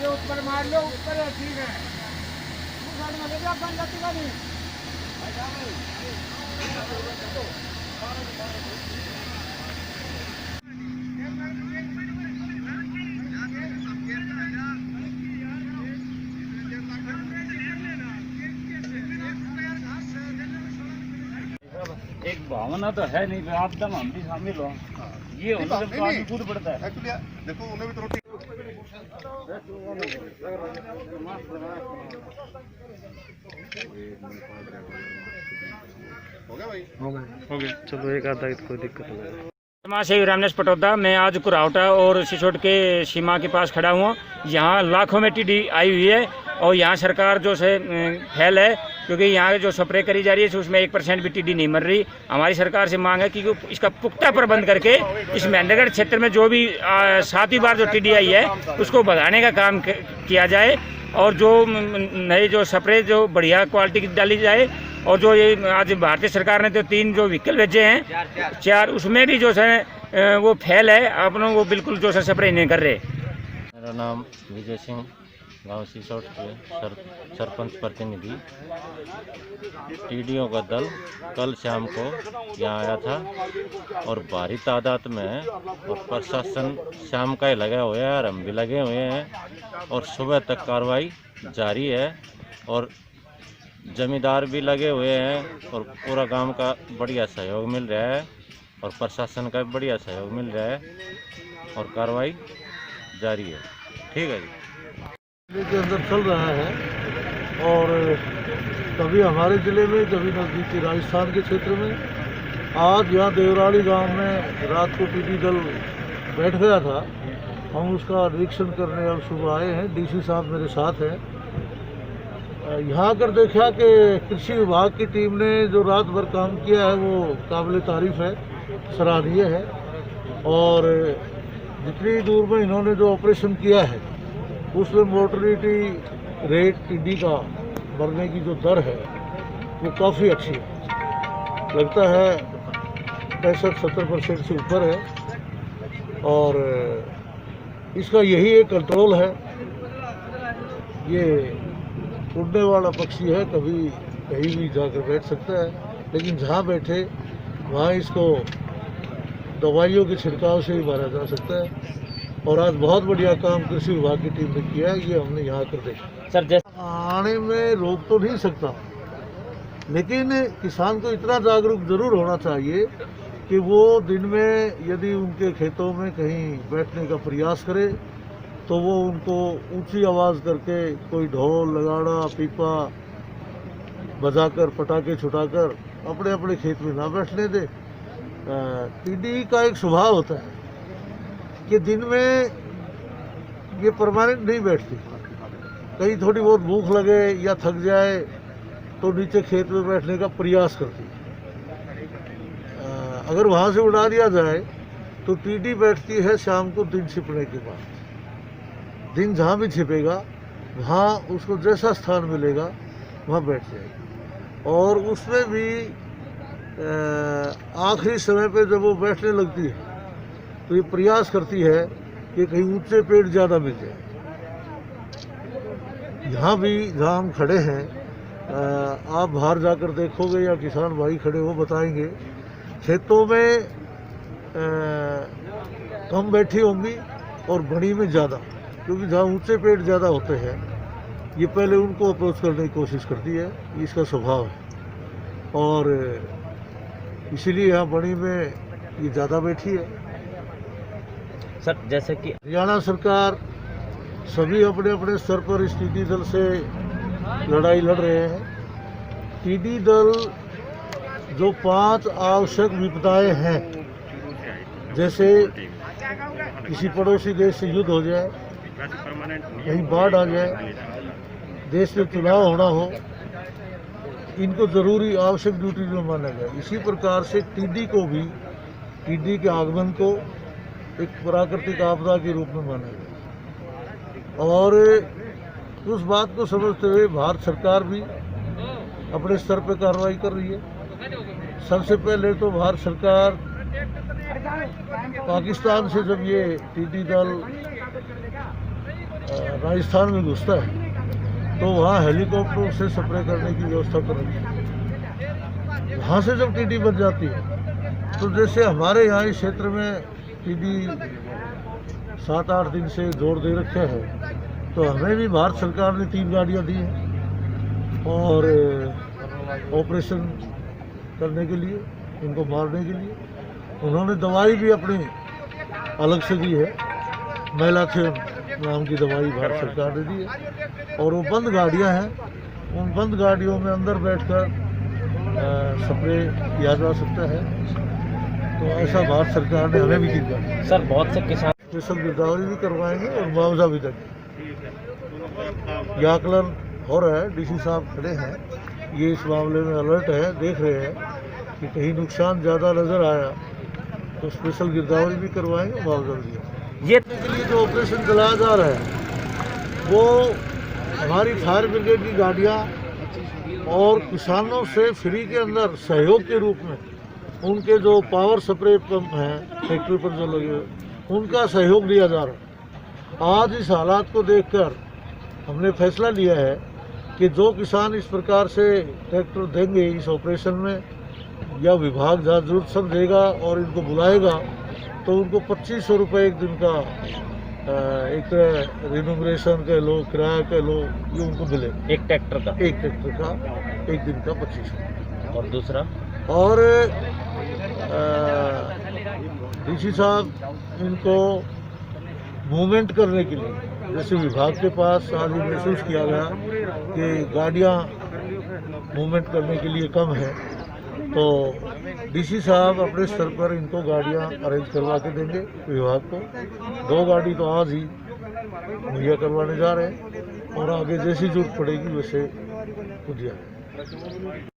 ऊपर मार लो, ऊपर है, ठीक है। बंद लगेगा नहीं। एक भावना तो है नहीं, आप दम हम भी शामिल हो, ये होना जब तो आदमी कूद पड़ता है। देखो उन्हें भी तो हो गया चलो, एक आधा कोई दिक्कत हो गई। से रामनेश पटौदा, मैं आज कुरावटा और सिसोट के सीमा के पास खड़ा हुआ। यहाँ लाखों में टीडी आई हुई है और यहाँ सरकार जो से फैल है, क्योंकि यहाँ जो स्प्रे करी जा रही है उसमें 1% भी टीडी नहीं मर रही। हमारी सरकार से मांग है कि इसका पुख्ता प्रबंध करके इस महेंद्रगढ़ क्षेत्र में जो भी 7वीं बार जो टीडी आई है उसको बढ़ाने का काम किया जाए और जो नए जो स्प्रे जो बढ़िया क्वालिटी की डाली जाए। और जो ये आज भारतीय सरकार ने तो 3 जो व्हीकल भेजे हैं 4, उसमें भी जो है वो फैल है, अपनों वो बिल्कुल जो है स्प्रे नहीं कर रहे। मेरा नाम विजय सिंह, गांव सिसोट के सरपंच प्रतिनिधि। टीडीओ का दल कल शाम को यहाँ आया था और भारी तादाद में और प्रशासन शाम का ही लगा हुआ है और हम भी लगे हुए हैं और सुबह तक कार्रवाई जारी है और जमींदार भी लगे हुए हैं और पूरा गांव का बढ़िया सहयोग मिल रहा है और प्रशासन का भी बढ़िया सहयोग मिल रहा है और कार्रवाई जारी है। ठीक है जी। के अंदर चल रहा है और कभी हमारे ज़िले में, कभी नज़दीकी राजस्थान के क्षेत्र में। आज यहाँ देवराली गांव में रात को टीडी दल बैठ गया था, हम उसका निरीक्षण करने और सुबह आए हैं। डीसी साहब मेरे साथ हैं। यहाँ आकर देखा कि कृषि विभाग की टीम ने जो रात भर काम किया है वो काबिल तारीफ़ है, सराहनीय है। और जितनी दूर में इन्होंने जो ऑपरेशन किया है उसमें मोर्टेलिटी रेट टीडी का मरने की जो दर है वो काफ़ी अच्छी है, लगता है 65-70% से ऊपर है। और इसका यही एक कंट्रोल है। ये उड़ने वाला पक्षी है, कभी कहीं भी जाकर बैठ सकता है, लेकिन जहाँ बैठे वहाँ इसको दवाइयों के छिड़काव से ही मारा जा सकता है। और आज बहुत बढ़िया काम कृषि विभाग की टीम ने किया है, ये हमने यहाँ कर देखा। सर जैसे आने में रोक तो नहीं सकता, लेकिन किसान को इतना जागरूक जरूर होना चाहिए कि वो दिन में यदि उनके खेतों में कहीं बैठने का प्रयास करे तो वो उनको ऊंची आवाज़ करके कोई ढोल नगाड़ा पीपा बजाकर पटाखे छुटाकर अपने अपने खेत में ना बैठने दे। टीडी का एक स्वभाव होता है कि दिन में ये परमानेंट नहीं बैठती, कहीं थोड़ी बहुत भूख लगे या थक जाए तो नीचे खेत में बैठने का प्रयास करती। अगर वहाँ से उड़ा दिया जाए तो टीडी बैठती है शाम को दिन छिपने के बाद। दिन जहाँ भी छिपेगा वहाँ उसको जैसा स्थान मिलेगा वहाँ बैठ जाएगी। और उसमें भी आखिरी समय पे जब वो बैठने लगती है तो ये प्रयास करती है कि कहीं ऊंचे पेड़ ज़्यादा मिल जाए। यहाँ भी जहाँ हम खड़े हैं आप बाहर जाकर देखोगे या किसान भाई खड़े हो बताएंगे, खेतों में कम बैठी होंगी और बड़ी में ज़्यादा, क्योंकि जहाँ ऊंचे पेड़ ज़्यादा होते हैं ये पहले उनको अप्रोच करने की कोशिश करती है, इसका स्वभाव है। और इसीलिए यहाँ बड़ी में ये ज़्यादा बैठी है। सर जैसे कि हरियाणा सरकार सभी अपने अपने स्तर पर इस टिड्डी दल से लड़ाई लड़ रहे हैं। टिड्डी दल जो 5 आवश्यक विपदाएं हैं, जैसे किसी पड़ोसी देश से युद्ध हो जाए, कहीं बाढ़ आ जाए, देश में चुनाव होना हो, इनको जरूरी आवश्यक ड्यूटी में माना जाए। इसी प्रकार से टिड्डी को भी, टिड्डी के आगमन को एक प्राकृतिक आपदा के रूप में माना जाए। और उस बात को समझते हुए भारत सरकार भी अपने स्तर पर कार्रवाई कर रही है। सबसे पहले तो भारत सरकार पाकिस्तान से जब ये टिड्डी दल राजस्थान में घुसता है तो वहाँ हेलीकॉप्टरों से स्प्रे करने की व्यवस्था कर रही है। वहाँ से जब टिड्डी बच जाती है तो जैसे हमारे यहाँ इस क्षेत्र में टिड्डी 7-8 दिन से जोर दे रखे हैं, तो हमें भी भारत सरकार ने 3 गाड़ियाँ दी हैं और ऑपरेशन करने के लिए, इनको मारने के लिए। उन्होंने दवाई भी अपनी अलग से दी है, मेलाथियन नाम की दवाई भारत सरकार ने दी है। और वो बंद गाड़ियाँ हैं, उन बंद गाड़ियों में अंदर बैठकर स्प्रे किया जा सकता है। तो ऐसा भारत सरकार ने हमें भी दी। सर बहुत से किसान स्पेशल गिरदावरी भी करवाएंगे और मुआवजा भी देंगे। ये आकलन हो रहा है, डीसी साहब खड़े हैं, ये इस मामले में अलर्ट है, देख रहे हैं कि कहीं नुकसान ज़्यादा नज़र आया तो स्पेशल गिरदावरी भी करवाएंगे, मुआवजा भी देंगे। ये के लिए जो ऑपरेशन चलाया जा रहा है वो हमारी फायर ब्रिगेड की गाड़ियाँ और किसानों से फ्री के अंदर सहयोग के रूप में उनके जो पावर स्प्रे पंप हैं फैक्ट्री पर जो लगे हुए, उनका सहयोग लिया जा रहा है। आज इस हालात को देखकर हमने फैसला लिया है कि जो किसान इस प्रकार से ट्रैक्टर देंगे इस ऑपरेशन में, या विभाग जहाँ जरूरत समझेगा और इनको बुलाएगा तो उनको 2500 रुपये एक दिन का एक रिन्यूमरेशन कह लो, किराया कह लो, ये उनको मिले। एक ट्रैक्टर का एक दिन का 2500। और दूसरा, और डीसी साहब इनको मूवमेंट करने के लिए, जैसे विभाग के पास आज ये महसूस किया गया कि गाड़ियाँ मूवमेंट करने के लिए कम है, तो डीसी साहब अपने स्तर पर इनको गाड़ियाँ अरेंज करवा के देंगे विभाग को। 2 गाड़ी तो आज ही मुहैया करवाने जा रहे हैं और आगे जैसी जरूरत पड़ेगी वैसे दिया है।